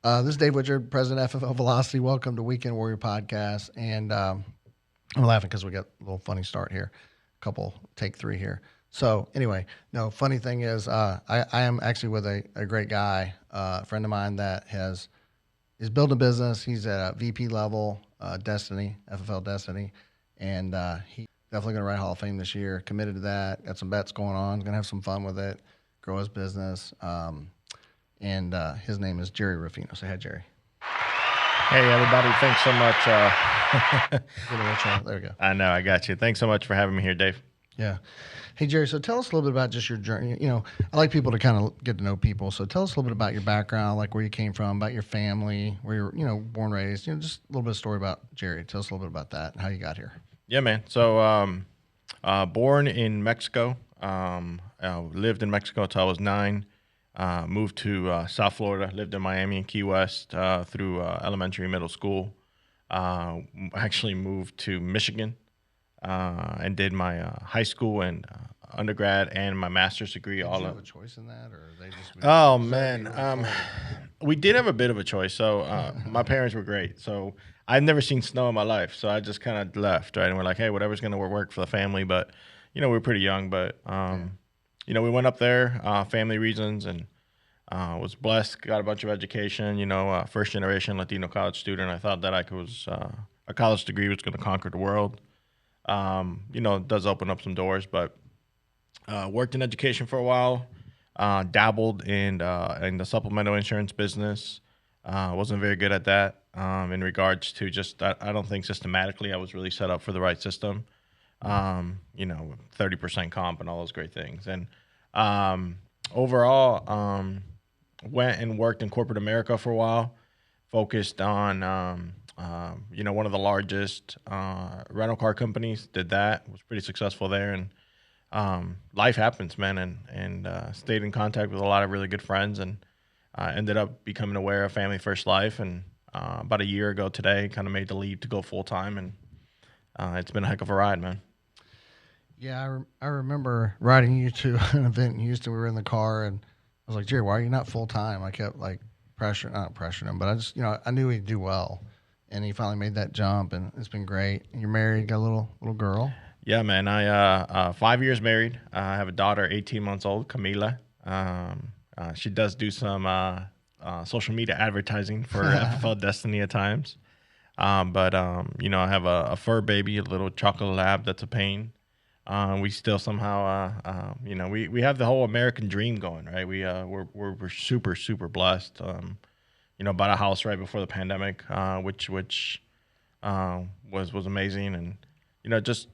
This is Dave Witcher, President FFL Velocity. Welcome to Weekend Warrior Podcast. And I'm laughing because we got a little funny start here. Take three here. So anyway, no, funny thing is I am actually with a great guy, a friend of mine that is building a business. He's at a VP level, Destiny, FFL Destiny. And he definitely going to write Hall of Fame this year. Committed to that. Got some bets going on. Going to have some fun with it. Grow his business. And his name is Gerry Ruffino. Say hi, Gerry. Hey, everybody. Thanks so much. There we go. I know. I got you. Thanks so much for having me here, Dave. Yeah. Hey, Gerry, so tell us a little bit about just your journey. You know, I like people to kind of get to know people. So tell us a little bit about your background, like where you came from, about your family, where you're, born, raised, just a little bit of story about Gerry. Tell us a little bit about that and how you got here. Yeah, man. So born in Mexico. Lived in Mexico until I was 9. Moved to South Florida, lived in Miami and Key West through elementary and middle school. Actually moved to Michigan and did my high school and undergrad and my master's degree. Did you have a choice in that, or they just? Oh man, we did have a bit of a choice. So my parents were great. So I've never seen snow in my life, so I just kind of left, right? And we're like, hey, whatever's gonna work for the family. But we were pretty young, but we went up there, family reasons, and was blessed, got a bunch of education, first generation Latino college student. I thought that a college degree was going to conquer the world. It does open up some doors, but worked in education for a while, dabbled in the supplemental insurance business. Wasn't very good at that in regards to I don't think systematically I was really set up for the right system. 30% comp and all those great things. And overall, went and worked in corporate America for a while, focused on, one of the largest rental car companies, did that, was pretty successful there. And life happens, man, and stayed in contact with a lot of really good friends, and ended up becoming aware of Family First Life. And about a year ago today, kind of made the leap to go full-time, and it's been a heck of a ride, man. Yeah, I remember riding you to an event in Houston. We were in the car, and I was like, Gerry, why are you not full time? I kept not pressuring him, but I just, I knew he'd do well, and he finally made that jump, and it's been great. And you're married, got a little girl. Yeah, man. I 5 years married. I have a daughter, 18 months old, Camila. She does do some social media advertising for FFL Destiny at times, but I have a fur baby, a little chocolate lab that's a pain. We still somehow, we have the whole American dream going, right? We're super, super blessed. Bought a house right before the pandemic, which was amazing. And, just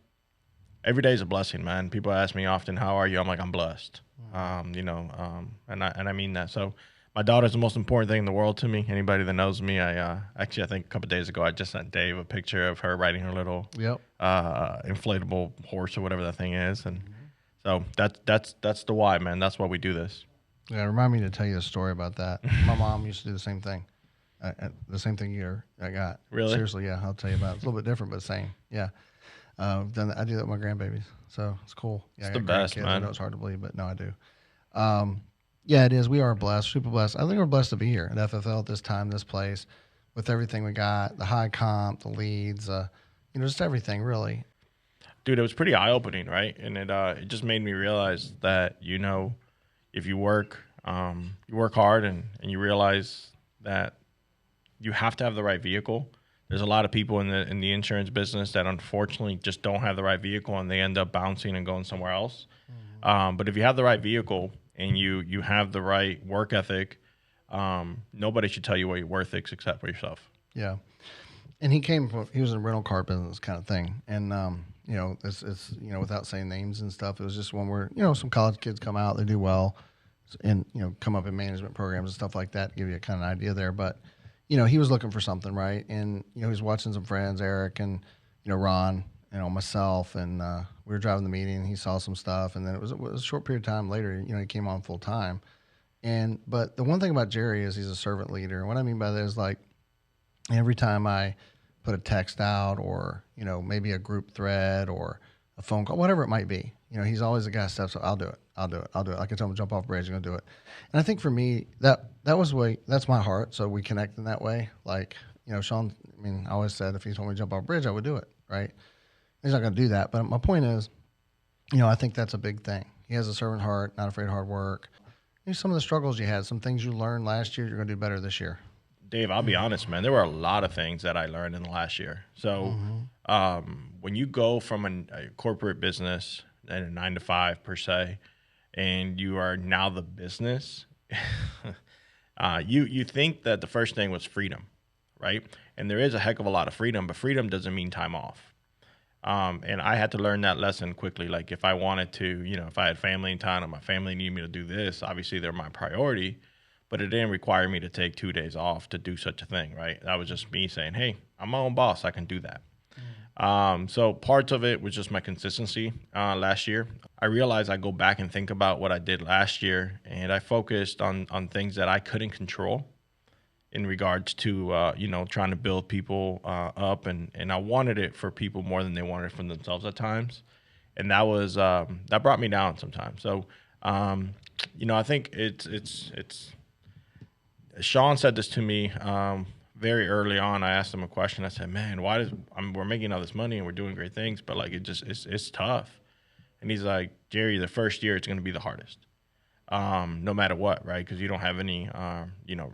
every day is a blessing, man. People ask me often, how are you? I'm like, I'm blessed. And I mean that. So my daughter's the most important thing in the world to me. Anybody that knows me, I think a couple of days ago, I just sent Dave a picture of her riding her little inflatable horse or whatever that thing is. And so that's the why, man. That's why we do this. Yeah, remind me to tell you a story about that. My mom used to do the same thing. The same thing I got. Really? Seriously, yeah. I'll tell you about it. It's a little bit different, but same. Yeah. I do that with my grandbabies. So it's cool. Yeah, it's the best, man. I know it's hard to believe, but no, I do. Yeah, it is. We are blessed, super blessed. I think we're blessed to be here at FFL at this time, this place, with everything we got, the high comp, the leads, just everything, really. Dude, it was pretty eye-opening, right? And it just made me realize that, if you work hard and you realize that you have to have the right vehicle. There's a lot of people in the insurance business that unfortunately just don't have the right vehicle, and they end up bouncing and going somewhere else. But if you have the right vehicle and you have the right work ethic, nobody should tell you what your worth is except for yourself. Yeah. And he was in a rental car business kind of thing. And, it's without saying names and stuff, it was just one where, some college kids come out, they do well and, come up in management programs and stuff like that to give you a kind of idea there. But, he was looking for something, right? And, he was watching some friends, Eric and, Ron, myself, and we were driving the meeting. He saw some stuff, and then it was a short period of time later, he came on full time. But the one thing about Gerry is he's a servant leader. And what I mean by that is, like, every time I put a text out or, maybe a group thread or a phone call, whatever it might be, You know, he's always the guy that steps up. I'll do it. I'll do it. I'll do it. Like I tell him, jump off a bridge, I'm gonna do it. And I think for me, that was way that's my heart. So we connect in that way. Like, you know, Sean. I mean, I always said if he told me to jump off a bridge, I would do it. Right? He's not gonna do that. But my point is, you know, I think that's a big thing. He has a servant heart, not afraid of hard work. You know, some of the struggles you had, some things you learned last year, you're gonna do better this year. Dave, I'll be honest, man. There were a lot of things that I learned in the last year. So, when you go from a corporate business and a 9 to 5 per se, and you are now the business, you think that the first thing was freedom, right? And there is a heck of a lot of freedom, but freedom doesn't mean time off. And I had to learn that lesson quickly. Like if I wanted to, you know, if I had family in town and my family needed me to do this, obviously they're my priority, but it didn't require me to take 2 days off to do such a thing, right? That was just me saying, hey, I'm my own boss. I can do that. So parts of it was just my consistency last year. I realized I go back and think about what I did last year, and I focused on things that I couldn't control in regards to, you know, trying to build people up. And I wanted it for people more than they wanted it for themselves at times. And that was, that brought me down sometimes. So, you know, I think it's Sean said this to me very early on. I asked him a question. I said, man, we're making all this money and we're doing great things, but like, it's tough. And he's like, Jerry, the first year, it's going to be the hardest. No matter what, right? Because you don't have any, you know,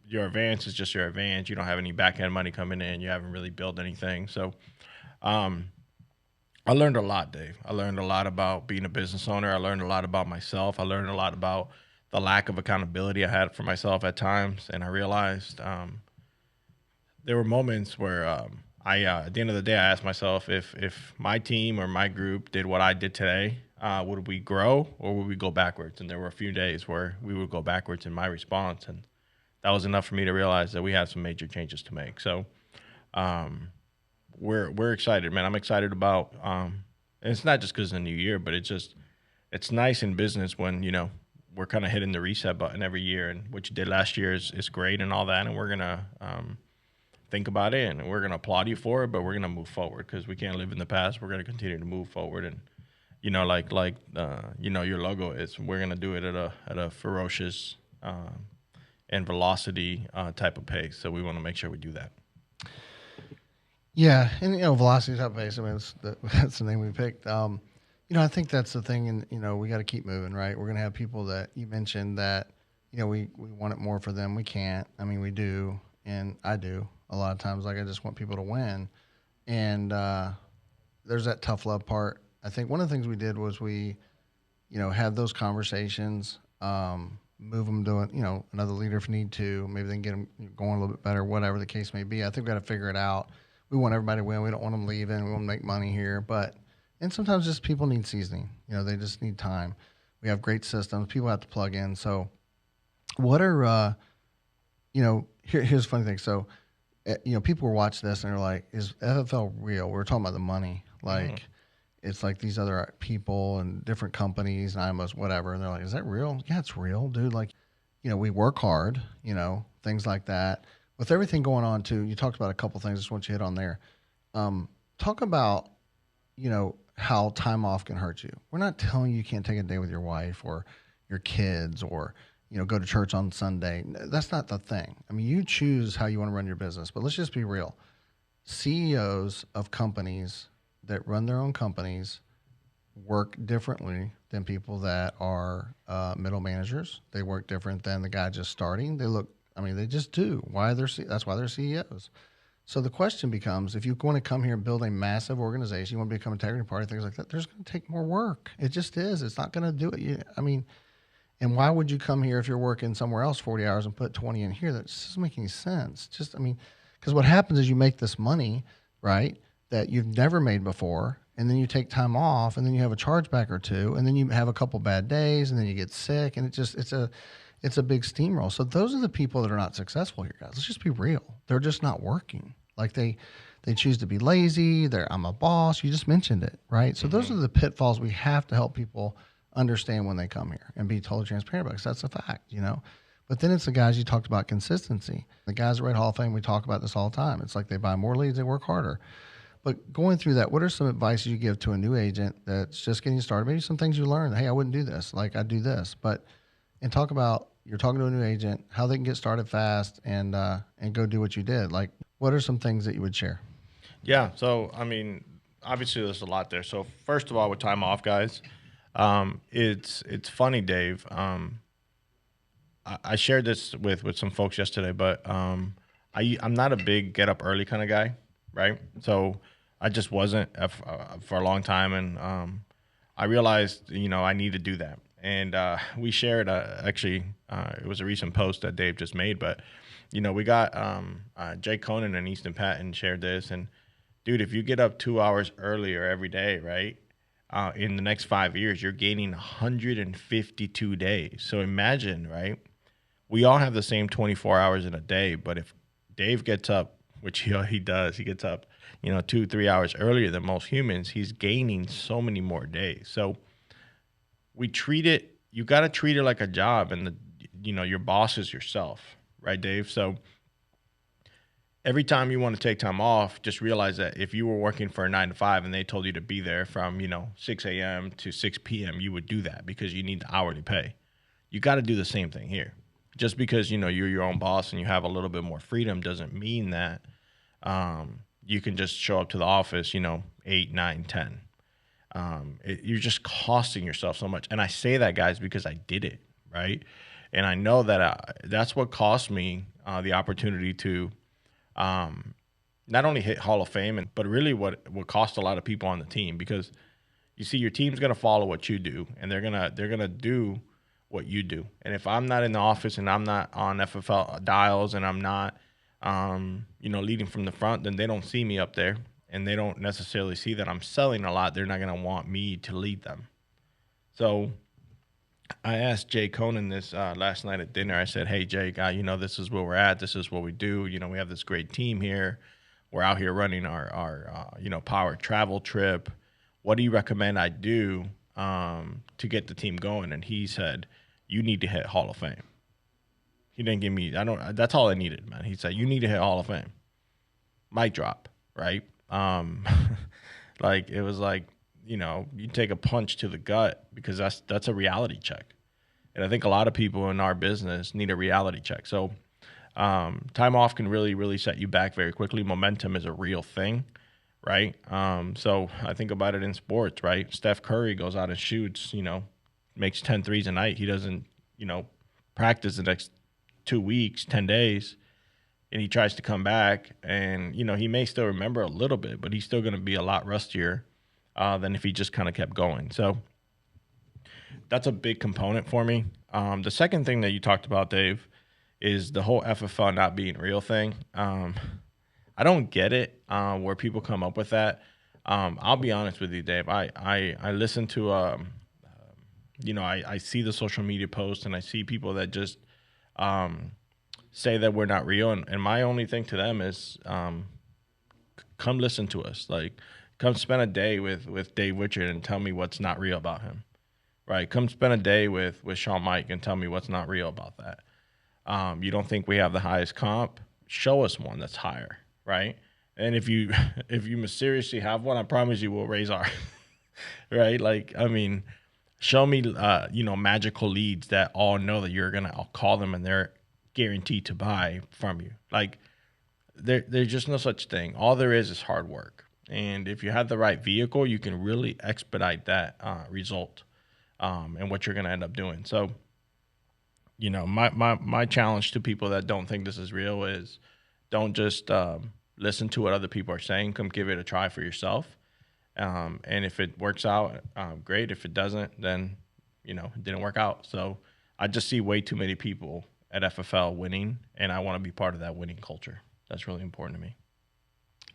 your advance is just your advance. You don't have any back end money coming in. You haven't really built anything. So I learned a lot, Dave. I learned a lot about being a business owner. I learned a lot about myself. I learned a lot about the lack of accountability I had for myself at times. And I realized there were moments where at the end of the day, I asked myself if my team or my group did what I did today, would we grow or would we go backwards? And there were a few days where we would go backwards in my response. And that was enough for me to realize that we have some major changes to make. So we're excited, man. I'm excited about, and it's not just because of the new year, but it's nice in business when, you know, we're kind of hitting the reset button every year. And what you did last year is great and all that. And we're going to think about it and we're going to applaud you for it, but we're going to move forward because we can't live in the past. We're going to continue to move forward. And, you know, like you know, your logo is, we're going to do it at a ferocious, and velocity type of pace. So we want to make sure we do that. Yeah, and you know, velocity type pace. I mean, that's the name we picked. You know, I think that's the thing, and you know, we got to keep moving, right? We're gonna have people that you mentioned that, you know, we want it more for them. We can't. I mean, we do, and I do a lot of times. Like I just want people to win, and there's that tough love part. I think one of the things we did was we, you know, had those conversations. Move them to, you know, another leader if need to. Maybe they can get them going a little bit better, whatever the case may be. I think we got to figure it out. We want everybody to win. We don't want them leaving. We want to make money here. And sometimes just people need seasoning. You know, they just need time. We have great systems. People have to plug in. So what are, you know, here's the funny thing. So, you know, people will watch this and they're like, is FFL real? We're talking about the money. Like, it's like these other people and different companies and IMOs, whatever. And they're like, is that real? Yeah, it's real, dude. Like, you know, we work hard, you know, things like that. With everything going on too, you talked about a couple things. I just want you to hit on there. Talk about, you know, how time off can hurt you. We're not telling you can't take a day with your wife or your kids or, you know, go to church on Sunday. That's not the thing. I mean, you choose how you want to run your business, but let's just be real. CEOs of companies that run their own companies work differently than people that are middle managers. They work different than the guy just starting. They just do. That's why they're CEOs. So the question becomes, if you want to come here and build a massive organization, you want to become a integrity party, things like that, there's going to take more work. It just is. It's not going to do it. And why would you come here if you're working somewhere else 40 hours and put 20 in here? That just doesn't make any sense. Because what happens is you make this money, right, that you've never made before, and then you take time off, and then you have a chargeback or two, and then you have a couple bad days, and then you get sick, and it's a big steamroll. So those are the people that are not successful here, guys. Let's just be real. They're just not working. Like they choose to be lazy. I'm a boss. You just mentioned it, right? So those are the pitfalls we have to help people understand when they come here and be totally transparent about it, because that's a fact, you know. But then it's the guys you talked about, consistency. The guys that write Hall of Fame, we talk about this all the time. It's like they buy more leads, they work harder. But going through that, what are some advice you give to a new agent that's just getting started? Maybe some things you learned. Hey, I wouldn't do this. Like I do this, but and talk about you're talking to a new agent, how they can get started fast and go do what you did. Like, what are some things that you would share? Yeah. So, I mean, obviously there's a lot there. So, first of all, with time off, guys, it's funny, Dave. I shared this with some folks yesterday, but I'm not a big get up early kind of guy, right? So I just wasn't for a long time, and I realized I need to do that. And we shared actually it was a recent post that Dave just made, but we got Jake Conan and Easton Patton shared this, and dude, if you get up 2 hours earlier every day, right? In the next 5 years, you're gaining 152 days. So imagine, right? We all have the same 24 hours in a day, but if Dave gets up, which he does, he gets up, 2-3 hours earlier than most humans, he's gaining so many more days. So you got to treat it like a job, and your boss is yourself, right, Dave? So every time you want to take time off, just realize that if you were working for a 9 to 5 and they told you to be there from 6 a.m. to 6 p.m., you would do that because you need the hourly pay. You got to do the same thing here. Just because you're your own boss and you have a little bit more freedom doesn't mean that you can just show up to the office 8, 9, 10. You're just costing yourself so much. And I say that, guys, because I did it, right? And I know that that's what cost me the opportunity to not only hit Hall of Fame, but really what cost a lot of people on the team, because you see your team's going to follow what you do, and they're gonna do what you do. And if I'm not in the office and I'm not on FFL dials and I'm not, leading from the front, then they don't see me up there, and they don't necessarily see that I'm selling a lot. They're not going to want me to lead them. So I asked Jay Conan this last night at dinner. I said, "Hey, Jake, this is where we're at. This is what we do. We have this great team here. We're out here running our power travel trip. What do you recommend I do to get the team going?" And he said, "You need to hit Hall of Fame." He didn't give me. That's all I needed, man. He said, "You need to hit Hall of Fame." Mic drop, right? Like it was like you take a punch to the gut, because that's a reality check, and I think a lot of people in our business need a reality check. So time off can really, really set you back very quickly. Momentum is a real thing, right? So I think about it in sports, right? Steph Curry goes out and shoots, makes 10 threes a night. He doesn't, practice the next 2 weeks, 10 days, and he tries to come back, and, he may still remember a little bit, but he's still going to be a lot rustier than if he just kind of kept going. So that's a big component for me. The second thing that you talked about, Dave, is the whole FFL not being real thing. I don't get it where people come up with that. I'll be honest with you, Dave. I listen to, I see the social media posts, and I see people that just say that we're not real. And my only thing to them is come listen to us. Like, come spend a day with Dave Richard and tell me what's not real about him. Right? Come spend a day with Sean Mike and tell me what's not real about that. You don't think we have the highest comp? Show us one that's higher, right? And if you mysteriously have one, I promise you we'll raise our right. Like, I mean, show me magical leads that all know that I'll call them and they're guaranteed to buy from you. Like, there's just no such thing. All there is hard work, and if you have the right vehicle, you can really expedite that result and what you're going to end up doing. So, my challenge to people that don't think this is real is don't just listen to what other people are saying. Come give it a try for yourself. And if it works out, great. If it doesn't, then, it didn't work out. So I just see way too many people at FFL winning, and I want to be part of that winning culture. That's really important to me.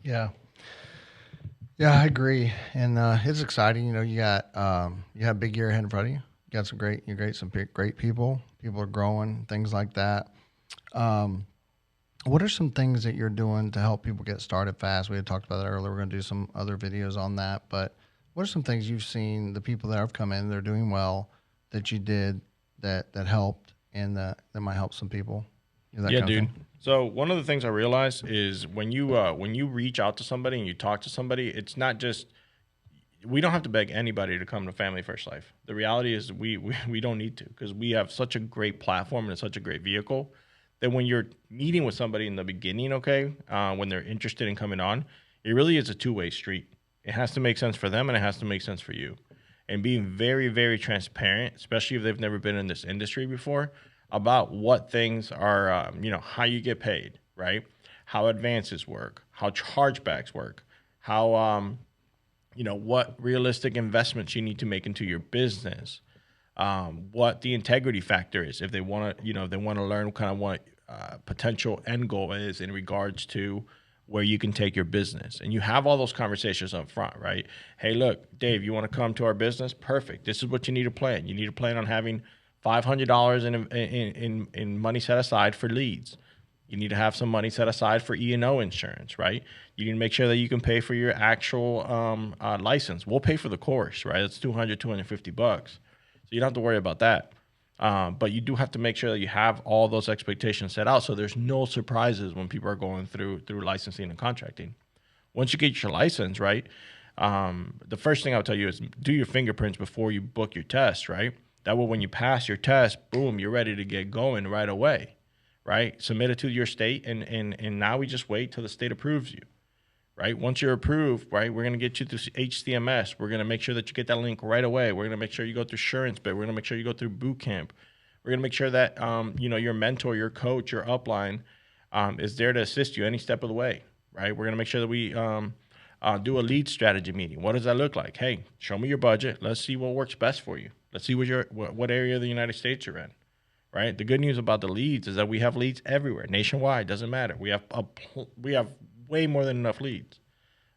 Yeah. Yeah, I agree. And it's exciting. You got you have a big year ahead in front of you. You got some great people. People are growing, things like that. What are some things that you're doing to help people get started fast? We had talked about that earlier. We're going to do some other videos on that. But what are some things you've seen, the people that have come in, they're doing well, that you did that helped and that might help some people? that Yeah, kind of dude. thing? So one of the things I realized is when you reach out to somebody and you talk to somebody, it's not just we don't have to beg anybody to come to Family First Life. The reality is we don't need to because we have such a great platform and such a great vehicle that when you're meeting with somebody in the beginning, okay, when they're interested in coming on, it really is a two-way street. It has to make sense for them and it has to make sense for you. And being very, very transparent, especially if they've never been in this industry before, about what things are, how you get paid, right? How advances work, how chargebacks work, how what realistic investments you need to make into your business, what the integrity factor is if they want to, they want to learn kind of what potential end goal is in regards to where you can take your business. And you have all those conversations up front, right? Hey, look, Dave, you want to come to our business? Perfect. This is what you need to plan. You need to plan on having $500 in money set aside for leads. You need to have some money set aside for E&O insurance, right? You need to make sure that you can pay for your actual license. We'll pay for the course, right? It's $250. So you don't have to worry about that. But you do have to make sure that you have all those expectations set out so there's no surprises when people are going through licensing and contracting. Once you get your license, right, the first thing I'll tell you is do your fingerprints before you book your test, right? That way when you pass your test, boom, you're ready to get going right away. Right? Submit it to your state, and now we just wait till the state approves you, right? Once you're approved, right, we're going to get you through HCMS. We're going to make sure that you get that link right away. We're going to make sure you go through Assurance Bit. We're going to make sure you go through boot camp. We're going to make sure that, your mentor, your coach, your upline is there to assist you any step of the way, right? We're going to make sure that we do a lead strategy meeting. What does that look like? Hey, show me your budget. Let's see what works best for you. Let's see what area of the United States you're in. Right. The good news about the leads is that we have leads everywhere, nationwide. Doesn't matter. We have way more than enough leads.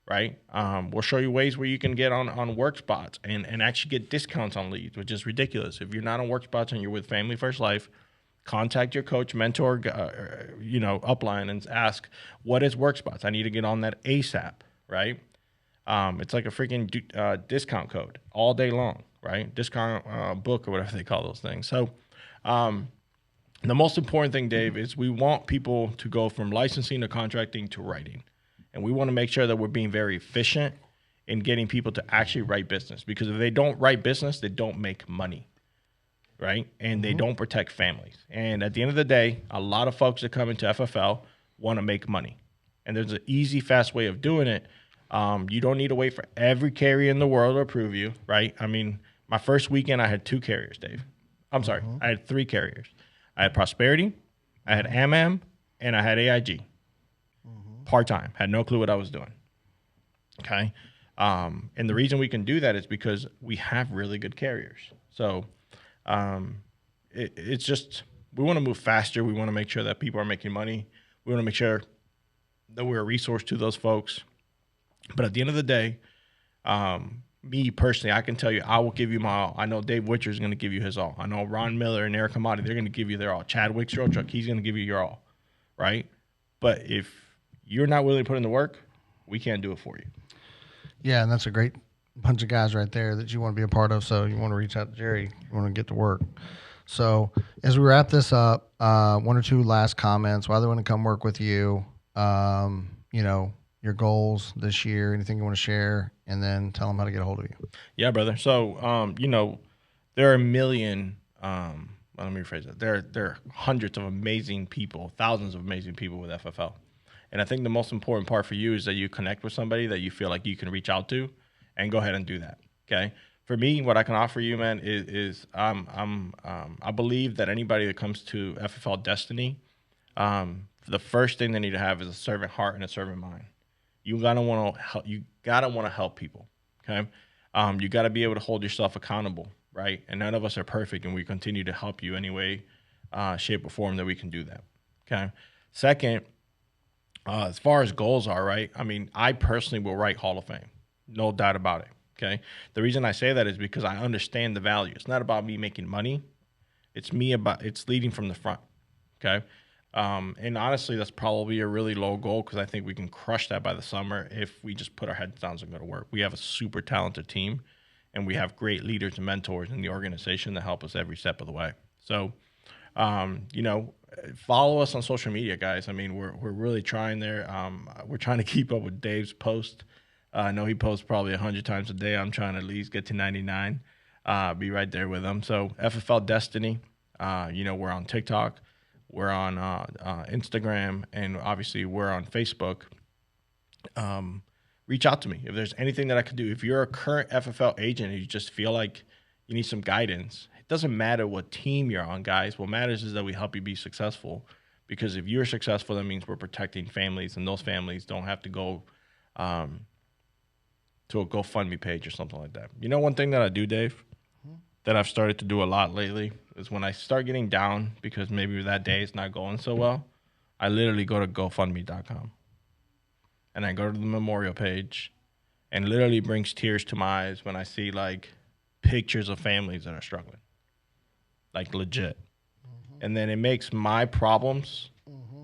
Right. We'll show you ways where you can get on work spots and actually get discounts on leads, which is ridiculous. If you're not on work spots and you're with Family First Life, contact your coach, mentor, upline and ask, what is work spots? I need to get on that ASAP. Right. It's like a freaking discount code all day long. Right. Discount book or whatever they call those things. So. The most important thing, Dave, is we want people to go from licensing to contracting to writing. And we want to make sure that we're being very efficient in getting people to actually write business. Because if they don't write business, they don't make money, right? And they don't protect families. And at the end of the day, a lot of folks that come into FFL want to make money. And there's an easy, fast way of doing it. You don't need to wait for every carrier in the world to approve you, right? I mean, my first weekend, I had 2 carriers, Dave. I'm sorry, I had 3 carriers. I had Prosperity, I had AmAm, and I had AIG. Part-time, had no clue what I was doing. Okay? And the reason we can do that is because we have really good carriers. So it's just, we want to move faster. We want to make sure that people are making money. We want to make sure that we're a resource to those folks. But at the end of the day, me personally, I can tell you, I will give you my all. I know Dave Witcher is going to give you his all. I know Ron Miller and Eric Amati, they're going to give you their all. Chad Wicks, your truck, he's going to give you your all, right? But if you're not willing to put in the work, we can't do it for you. Yeah, and that's a great bunch of guys right there that you want to be a part of. So you want to reach out to Gerry, you want to get to work. So as we wrap this up, 1 or 2 last comments. Why they want to come work with you? Your goals this year, anything you want to share, and then tell them how to get a hold of you. Yeah, brother. So, there are a million, let me rephrase that. There are hundreds of amazing people, thousands of amazing people with FFL. And I think the most important part for you is that you connect with somebody that you feel like you can reach out to and go ahead and do that. Okay. For me, what I can offer you, man, is I believe that anybody that comes to FFL Destiny, the first thing they need to have is a servant heart and a servant mind. You gotta want to help. You gotta want to help people. Okay, you gotta be able to hold yourself accountable, right? And none of us are perfect, and we continue to help you any way, shape, or form that we can do that. Okay. Second, as far as goals are, right? I mean, I personally will write Hall of Fame, no doubt about it. Okay. The reason I say that is because I understand the value. It's not about me making money. It's leading from the front. Okay. And honestly, that's probably a really low goal because I think we can crush that by the summer if we just put our heads down and go to work. We have a super talented team, and we have great leaders and mentors in the organization that help us every step of the way. So, follow us on social media, guys. I mean, we're really trying there. We're trying to keep up with Dave's post. I know he posts probably 100 times a day. I'm trying to at least get to 99. Be right there with him. So FFL Destiny. We're on TikTok, we're on Instagram, and obviously we're on Facebook. Reach out to me if there's anything that I could do. If you're a current FFL agent and you just feel like you need some guidance, it doesn't matter what team you're on, guys. What matters is that we help you be successful. Because if you're successful, that means we're protecting families, and those families don't have to go to a GoFundMe page or something like that. You know, one thing that I do, Dave, that I've started to do a lot lately is when I start getting down because maybe that day is not going so well, I literally go to GoFundMe.com. And I go to the memorial page, and literally brings tears to my eyes when I see like pictures of families that are struggling, like legit. And then it makes my problems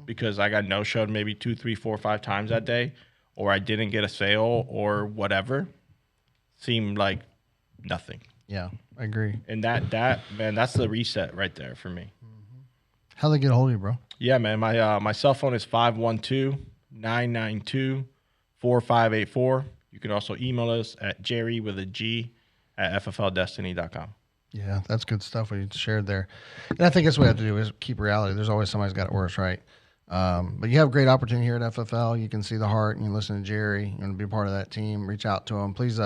because I got no-showed maybe 2, 3, 4, 5 times that day, or I didn't get a sale or whatever, seem like nothing. Yeah, I agree. And that man, that's the reset right there for me. How they get a hold of you, bro? Yeah, man. My cell phone is 512-992-4584. You can also email us at Gerry with a G at ffldestiny.com. Yeah, that's good stuff what you shared there. And I think that's what we have to do is keep reality. There's always somebody's got it worse, right? But you have a great opportunity here at FFL. You can see the heart and you listen to Gerry. You want to be part of that team. Reach out to him. Please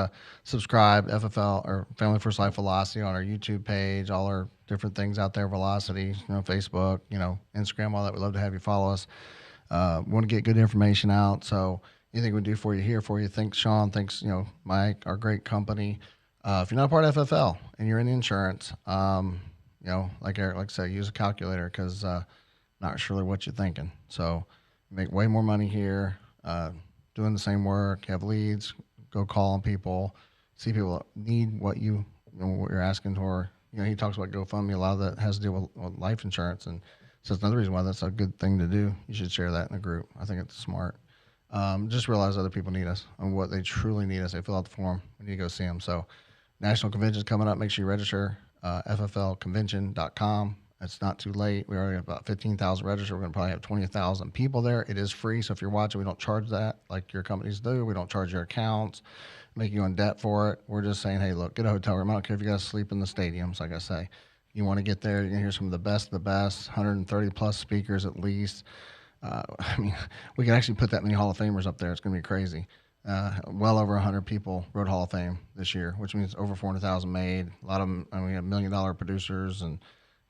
subscribe FFL or Family First Life Velocity on our YouTube page, all our different things out there, Velocity, Facebook, Instagram, all that. We'd love to have you follow us. We want to get good information out. So anything we do for you here for you. Thanks, Sean. Thanks, Mike, our great company. If you're not part of FFL and you're in insurance, like Eric, like I said, use a calculator because not surely what you're thinking. So make way more money here, doing the same work, have leads, go call on people, see people that need what what you're asking for. He talks about GoFundMe. A lot of that has to do with life insurance. And so it's another reason why that's a good thing to do. You should share that in a group. I think it's smart. Just realize other people need us and what they truly need us. They fill out the form. We need to go see them. So National Convention's coming up. Make sure you register, fflconvention.com. It's not too late. We already have about 15,000 registered. We're going to probably have 20,000 people there. It is free. So if you're watching, we don't charge that like your companies do. We don't charge your accounts, make you in debt for it. We're just saying, hey, look, get a hotel room. I don't care if you got to sleep in the stadiums. Like I say, you want to get there. You're going to hear some of the best, 130 plus speakers at least. We can actually put that many Hall of Famers up there. It's going to be crazy. Well over 100 people wrote Hall of Fame this year, which means over 400,000 made. A lot of them, we have $1 million producers and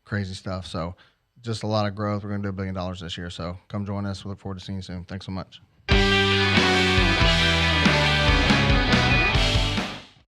crazy stuff. So just a lot of growth. We're going to do $1 billion this year. So come join us. We look forward to seeing you soon. Thanks so much.